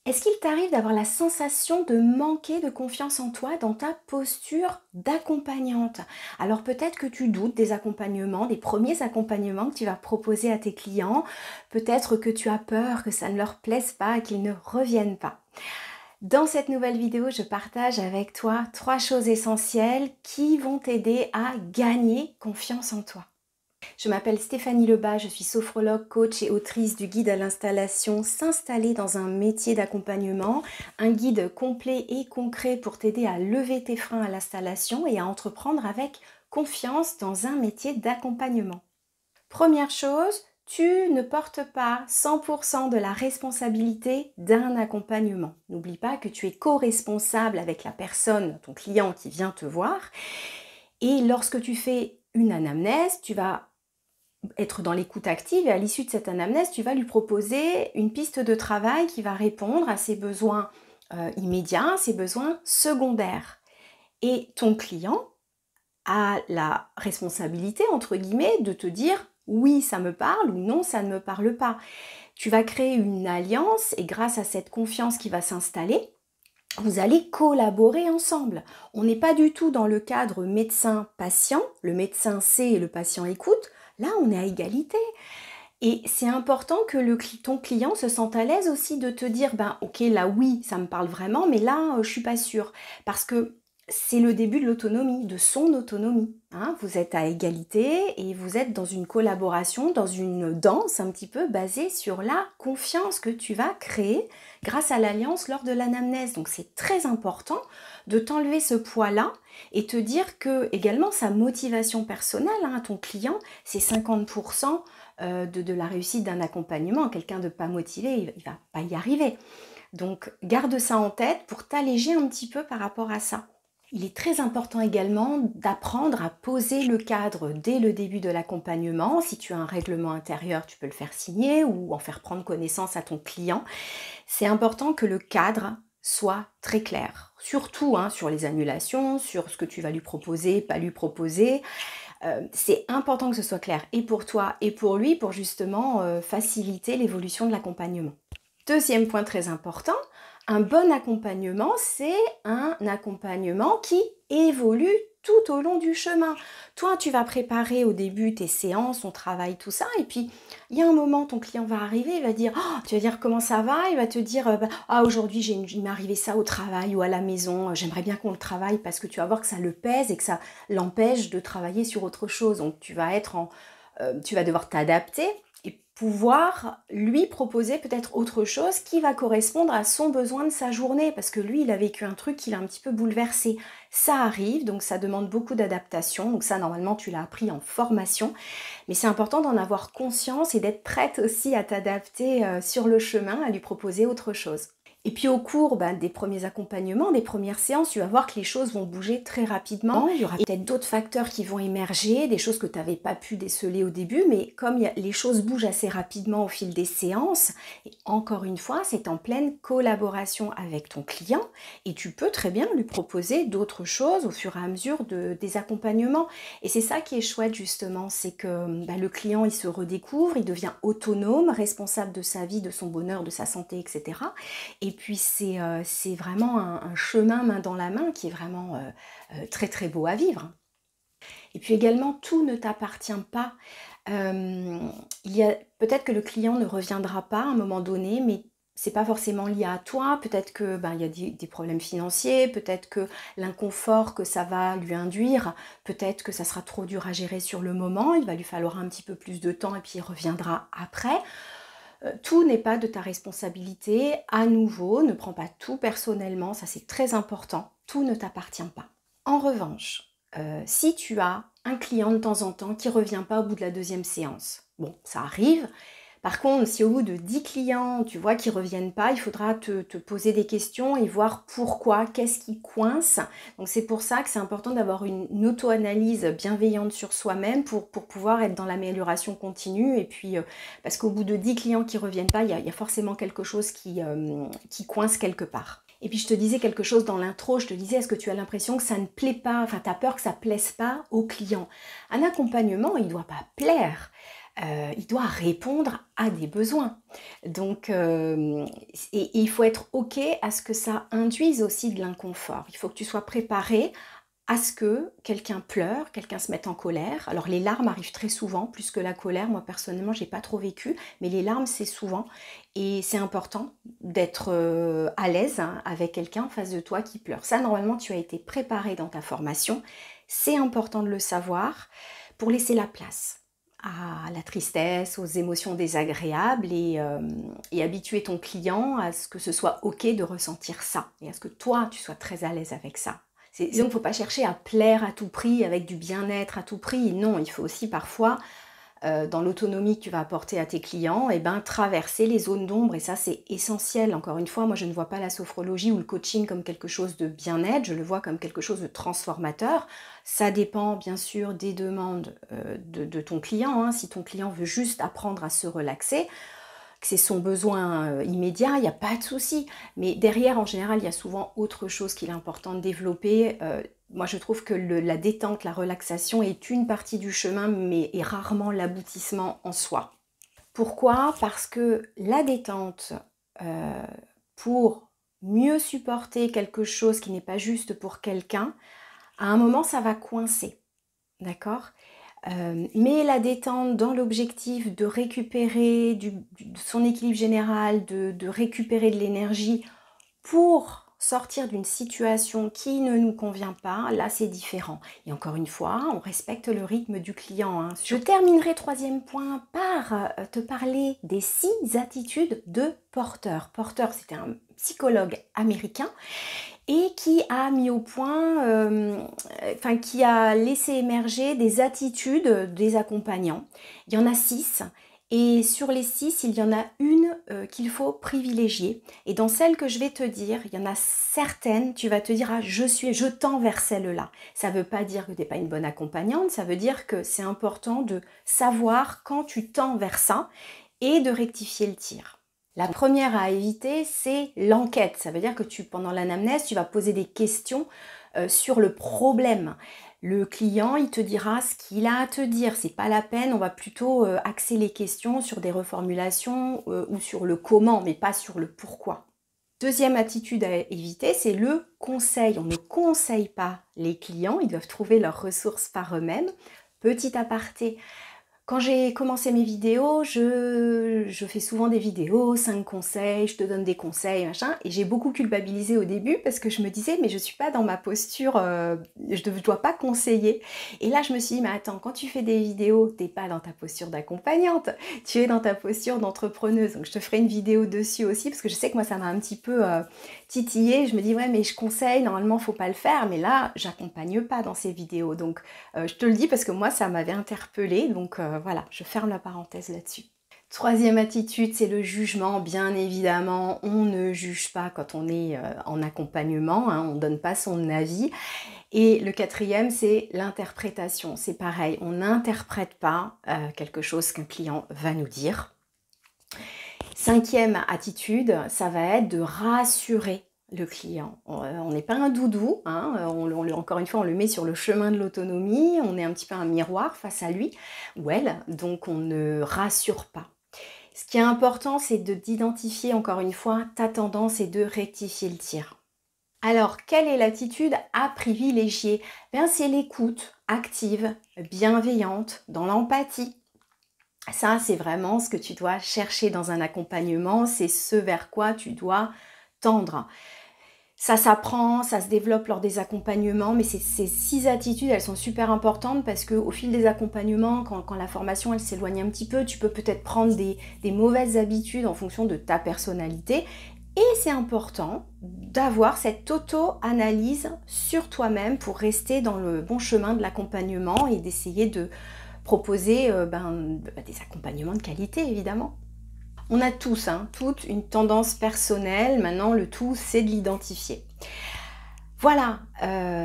Est-ce qu'il t'arrive d'avoir la sensation de manquer de confiance en toi dans ta posture d'accompagnante? Alors peut-être que tu doutes des accompagnements, des premiers accompagnements que tu vas proposer à tes clients. Peut-être que tu as peur que ça ne leur plaise pas, qu'ils ne reviennent pas. Dans cette nouvelle vidéo, je partage avec toi 3 choses essentielles qui vont t'aider à gagner confiance en toi. Je m'appelle Stéphanie Lebas, je suis sophrologue, coach et autrice du guide à l'installation S'installer dans un métier d'accompagnement, un guide complet et concret pour t'aider à lever tes freins à l'installation et à entreprendre avec confiance dans un métier d'accompagnement. Première chose, tu ne portes pas 100% de la responsabilité d'un accompagnement. N'oublie pas que tu es co-responsable avec la personne, ton client qui vient te voir. Et lorsque tu fais une anamnèse, tu vas être dans l'écoute active et à l'issue de cette anamnèse, tu vas lui proposer une piste de travail qui va répondre à ses besoins immédiats, ses besoins secondaires. Et ton client a la responsabilité, entre guillemets, de te dire oui, ça me parle ou non, ça ne me parle pas. Tu vas créer une alliance et grâce à cette confiance qui va s'installer, vous allez collaborer ensemble. On n'est pas du tout dans le cadre médecin-patient, le médecin sait et le patient écoute. Là, on est à égalité. Et c'est important que ton client se sente à l'aise aussi de te dire, ben ok, là oui, ça me parle vraiment, mais là, je suis pas sûre. Parce que c'est le début de l'autonomie, de son autonomie. Hein. Vous êtes à égalité et vous êtes dans une collaboration, dans une danse un petit peu basée sur la confiance que tu vas créer grâce à l'alliance lors de l'anamnèse. Donc c'est très important de t'enlever ce poids-là et te dire que également sa motivation personnelle, hein, ton client, c'est 50% de la réussite d'un accompagnement. Quelqu'un de pas motivé, il ne va pas y arriver. Donc garde ça en tête pour t'alléger un petit peu par rapport à ça. Il est très important également d'apprendre à poser le cadre dès le début de l'accompagnement. Si tu as un règlement intérieur, tu peux le faire signer ou en faire prendre connaissance à ton client. C'est important que le cadre soit très clair, surtout hein, sur les annulations, sur ce que tu vas lui proposer, pas lui proposer. C'est important que ce soit clair et pour toi et pour lui pour justement faciliter l'évolution de l'accompagnement. Deuxième point très important, un bon accompagnement, c'est un accompagnement qui évolue tout au long du chemin. Toi, tu vas préparer au début tes séances, ton travail, tout ça, et puis il y a un moment, ton client va arriver, il va dire, oh, tu vas dire comment ça va, il va te dire, ah aujourd'hui il m'est arrivé ça au travail ou à la maison, j'aimerais bien qu'on le travaille parce que tu vas voir que ça le pèse et que ça l'empêche de travailler sur autre chose. Donc tu vas tu vas devoir t'adapter et pouvoir lui proposer peut-être autre chose qui va correspondre à son besoin de sa journée parce que lui il a vécu un truc qui l'a un petit peu bouleversé. Ça arrive, donc ça demande beaucoup d'adaptation, donc ça normalement tu l'as appris en formation, mais c'est important d'en avoir conscience et d'être prête aussi à t'adapter sur le chemin, à lui proposer autre chose. Et puis au cours des premiers accompagnements, des premières séances, tu vas voir que les choses vont bouger très rapidement. Il y aura peut-être d'autres facteurs qui vont émerger, des choses que tu n'avais pas pu déceler au début, mais comme les choses bougent assez rapidement au fil des séances, et encore une fois, c'est en pleine collaboration avec ton client et tu peux très bien lui proposer d'autres choses au fur et à mesure des accompagnements. Et c'est ça qui est chouette justement, c'est que le client il se redécouvre, il devient autonome, responsable de sa vie, de son bonheur, de sa santé, etc. Et puis c'est vraiment un chemin main dans la main qui est vraiment très très beau à vivre. Et puis également, tout ne t'appartient pas. Peut-être que le client ne reviendra pas à un moment donné, mais c'est pas forcément lié à toi. Peut-être que il y a des problèmes financiers, peut-être que l'inconfort que ça va lui induire, peut-être que ça sera trop dur à gérer sur le moment. Il va lui falloir un petit peu plus de temps et puis il reviendra après. Tout n'est pas de ta responsabilité. À nouveau, ne prends pas tout personnellement, ça c'est très important. Tout ne t'appartient pas. En revanche, si tu as un client de temps en temps qui ne revient pas au bout de la deuxième séance, bon, ça arrive. Par contre, si au bout de 10 clients, tu vois qu'ils ne reviennent pas, il faudra te poser des questions et voir pourquoi, qu'est-ce qui coince. Donc c'est pour ça que c'est important d'avoir une auto-analyse bienveillante sur soi-même pour pouvoir être dans l'amélioration continue. Et puis, parce qu'au bout de 10 clients qui ne reviennent pas, il y a forcément quelque chose qui coince quelque part. Et puis je te disais quelque chose dans l'intro, je te disais, est-ce que tu as l'impression que ça ne plaît pas, enfin tu as peur que ça ne plaise pas au client? Un accompagnement, il ne doit pas plaire. il doit répondre à des besoins. Donc, et il faut être OK à ce que ça induise aussi de l'inconfort. Il faut que tu sois préparé à ce que quelqu'un pleure, quelqu'un se mette en colère. Alors les larmes arrivent très souvent, plus que la colère. Moi personnellement, j'ai pas trop vécu, mais les larmes c'est souvent. Et c'est important d'être à l'aise avec quelqu'un en face de toi qui pleure. Ça, normalement, tu as été préparé dans ta formation. C'est important de le savoir pour laisser la place à la tristesse, aux émotions désagréables et habituer ton client à ce que ce soit OK de ressentir ça et à ce que toi, tu sois très à l'aise avec ça. Donc, il ne faut pas chercher à plaire à tout prix, avec du bien-être à tout prix. Non, il faut aussi parfois, dans l'autonomie que tu vas apporter à tes clients, traverser les zones d'ombre. Et ça, c'est essentiel. Encore une fois, moi, je ne vois pas la sophrologie ou le coaching comme quelque chose de bien-être. Je le vois comme quelque chose de transformateur. Ça dépend, bien sûr, des demandes de ton client. Si ton client veut juste apprendre à se relaxer, que c'est son besoin immédiat, il n'y a pas de souci. Mais derrière, en général, il y a souvent autre chose qu'il est important de développer. Moi, je trouve que la détente, la relaxation est une partie du chemin, mais est rarement l'aboutissement en soi. Pourquoi? Parce que la détente, pour mieux supporter quelque chose qui n'est pas juste pour quelqu'un, à un moment, ça va coincer. D'accord? Mais la détente dans l'objectif de récupérer de son équilibre général, de récupérer de l'énergie pour sortir d'une situation qui ne nous convient pas, là c'est différent. Et encore une fois, on respecte le rythme du client. Je terminerai, troisième point, par te parler des 6 attitudes de Porter. Porter, c'était un psychologue américain et qui a mis au point, qui a laissé émerger des attitudes des accompagnants. Il y en a 6. Et sur les 6, il y en a une qu'il faut privilégier. Et dans celle que je vais te dire, il y en a certaines, tu vas te dire, je tends vers celle-là. Ça ne veut pas dire que tu n'es pas une bonne accompagnante, ça veut dire que c'est important de savoir quand tu tends vers ça et de rectifier le tir. La première à éviter, c'est l'enquête. Ça veut dire que pendant l'anamnèse, tu vas poser des questions sur le problème. Le client, il te dira ce qu'il a à te dire. C'est pas la peine, on va plutôt axer les questions sur des reformulations ou sur le comment, mais pas sur le pourquoi. Deuxième attitude à éviter, c'est le conseil. On ne conseille pas les clients, ils doivent trouver leurs ressources par eux-mêmes. Petit aparté, quand j'ai commencé mes vidéos, je fais souvent des vidéos, 5 conseils, je te donne des conseils, machin, et j'ai beaucoup culpabilisé au début parce que je me disais, mais je suis pas dans ma posture, je ne dois pas conseiller. Et là, je me suis dit, mais attends, quand tu fais des vidéos, t'es pas dans ta posture d'accompagnante, tu es dans ta posture d'entrepreneuse. Donc je te ferai une vidéo dessus aussi, parce que je sais que moi, ça m'a un petit peu titillé. Je me dis, ouais, mais je conseille, normalement, faut pas le faire, mais là, j'accompagne pas dans ces vidéos. Donc je te le dis parce que moi, ça m'avait interpellée, donc voilà, je ferme la parenthèse là-dessus. Troisième attitude, c'est le jugement. Bien évidemment, on ne juge pas quand on est en accompagnement, on ne donne pas son avis. Et le quatrième, c'est l'interprétation. C'est pareil, on n'interprète pas quelque chose qu'un client va nous dire. Cinquième attitude, ça va être de rassurer le client. On n'est pas un doudou, encore une fois, on le met sur le chemin de l'autonomie, on est un petit peu un miroir face à lui ou elle, donc on ne rassure pas. Ce qui est important, c'est d'identifier, encore une fois, ta tendance et de rectifier le tir. Alors, quelle est l'attitude à privilégier? C'est l'écoute active, bienveillante, dans l'empathie. Ça, c'est vraiment ce que tu dois chercher dans un accompagnement, c'est ce vers quoi tu dois tendre. Ça s'apprend, ça se développe lors des accompagnements, mais ces 6 attitudes, elles sont super importantes parce qu'au fil des accompagnements, quand la formation elle s'éloigne un petit peu, tu peux peut-être prendre des mauvaises habitudes en fonction de ta personnalité. Et c'est important d'avoir cette auto-analyse sur toi-même pour rester dans le bon chemin de l'accompagnement et d'essayer de proposer des accompagnements de qualité, évidemment. On a tous, toute une tendance personnelle. Maintenant, le tout, c'est de l'identifier. Voilà,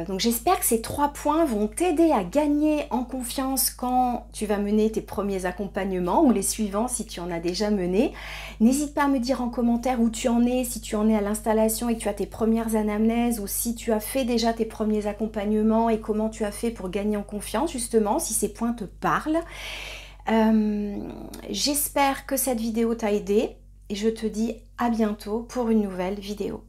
donc j'espère que ces 3 points vont t'aider à gagner en confiance quand tu vas mener tes premiers accompagnements ou les suivants si tu en as déjà mené. N'hésite pas à me dire en commentaire où tu en es, si tu en es à l'installation et que tu as tes premières anamnèses ou si tu as fait déjà tes premiers accompagnements et comment tu as fait pour gagner en confiance justement, si ces points te parlent. J'espère que cette vidéo t'a aidé et je te dis à bientôt pour une nouvelle vidéo.